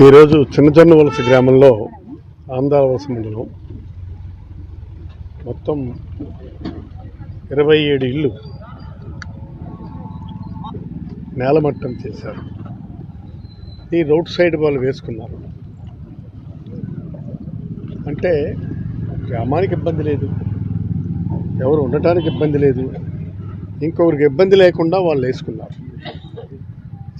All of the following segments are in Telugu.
ఈరోజు చిన్నజొన్నవలస గ్రామంలో ఆంధ్రవలస మండలం మొత్తం 27 ఇళ్ళు నేలమట్టం చేశారు. ఈ రోడ్ సైడ్ వాళ్ళు వేసుకున్నారు. అంటే గ్రామానికి ఇబ్బంది లేదు, ఎవరు ఉండటానికి ఇబ్బంది లేదు, ఇంకొకరికి ఇబ్బంది లేకుండా వాళ్ళు వేసుకున్నారు.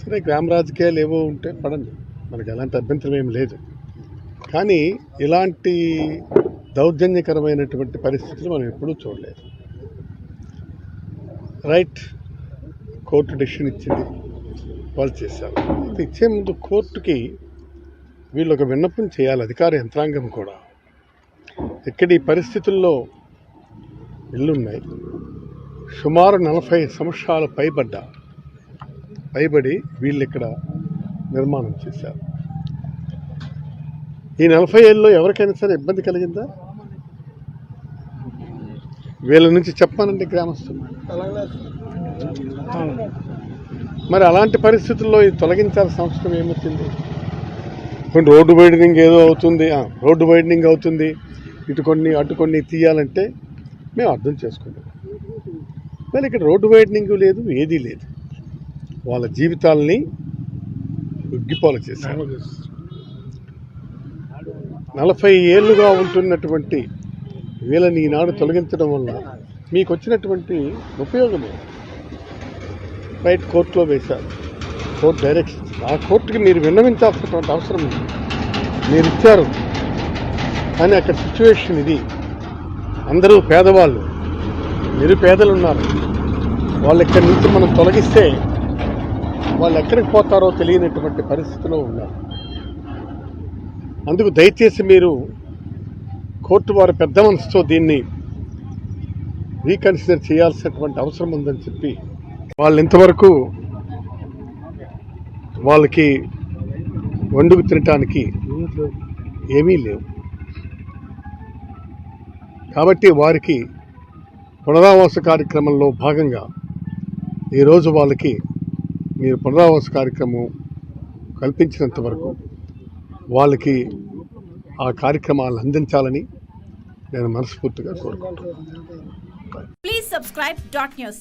సరే, గ్రామ రాజకీయాలు ఏవో ఉంటే పడండి, మనకి ఎలాంటి అభ్యంతరం ఏం లేదు. కానీ ఇలాంటి దౌర్జన్యకరమైనటువంటి పరిస్థితులు మనం ఎప్పుడూ చూడలేదు. రైట్, కోర్టు డెసిషన్ ఇచ్చింది, వాళ్ళు చేశారు. ఇచ్చే ముందు కోర్టుకి వీళ్ళు ఒక విన్నపం చేయాలి, అధికార యంత్రాంగం కూడా. ఇక్కడ ఈ పరిస్థితుల్లో ఇల్లున్నాయి, సుమారు 40 సంవత్సరాలు పైబడి వీళ్ళు ఇక్కడ నిర్మాణం చేశారు. ఈ 40 ఏళ్ళలో ఎవరికైనా సరే ఇబ్బంది కలిగిందా? వీళ్ళ నుంచి చెప్పానండి గ్రామస్తులు. మరి అలాంటి పరిస్థితుల్లో ఇది తొలగించాల్సిన అవసరం ఏమొచ్చింది? కొన్ని రోడ్డు వైడనింగ్ ఏదో అవుతుంది, రోడ్డు వైడనింగ్ అవుతుంది, ఇటు కొన్ని అటు కొన్ని తీయాలంటే మేము అర్థం చేసుకుంటాం. మరి ఇక్కడ రోడ్డు వైడనింగ్ లేదు, ఏదీ లేదు. వాళ్ళ జీవితాలని ఉగ్గిపోల చేశారు. 40 ఏళ్ళుగా ఉంటున్నటువంటి వీళ్ళని ఈనాడు తొలగించడం వల్ల మీకు వచ్చినటువంటి ఉపయోగమే. రైట్, కోర్టులో వేశారు, కోర్టు డైరెక్షన్. ఆ కోర్టుకి మీరు విన్నవించాల్సినటువంటి అవసరం ఉంది. మీరు ఇచ్చారు, కానీ అక్కడ సిచ్యువేషన్ ఇది. అందరూ పేదవాళ్ళు, నిరుపేదలు ఉన్నారు. వాళ్ళు ఇక్కడి నుంచి మనం తొలగిస్తే వాళ్ళు ఎక్కడికి పోతారో తెలియనటువంటి పరిస్థితిలో ఉన్నారు. అందుకు దయచేసి మీరు కోర్టు వారి పెద్ద మనసుతో దీన్ని రీకన్సిడర్ చేయాల్సినటువంటి అవసరం ఉందని చెప్పి, వాళ్ళు ఇంతవరకు వాళ్ళకి వండుకు తినటానికి ఏమీ లేవు. కాబట్టి వారికి పునరావాస కార్యక్రమంలో భాగంగా ఈరోజు వాళ్ళకి మీరు పునరావాస కార్యక్రమం కల్పించినంత వరకు వాళ్ళకి ఆ కార్యక్రమాలను అందించాలని నేను మనస్ఫూర్తిగా కోరుకుంటున్నాను. Please subscribe dot news.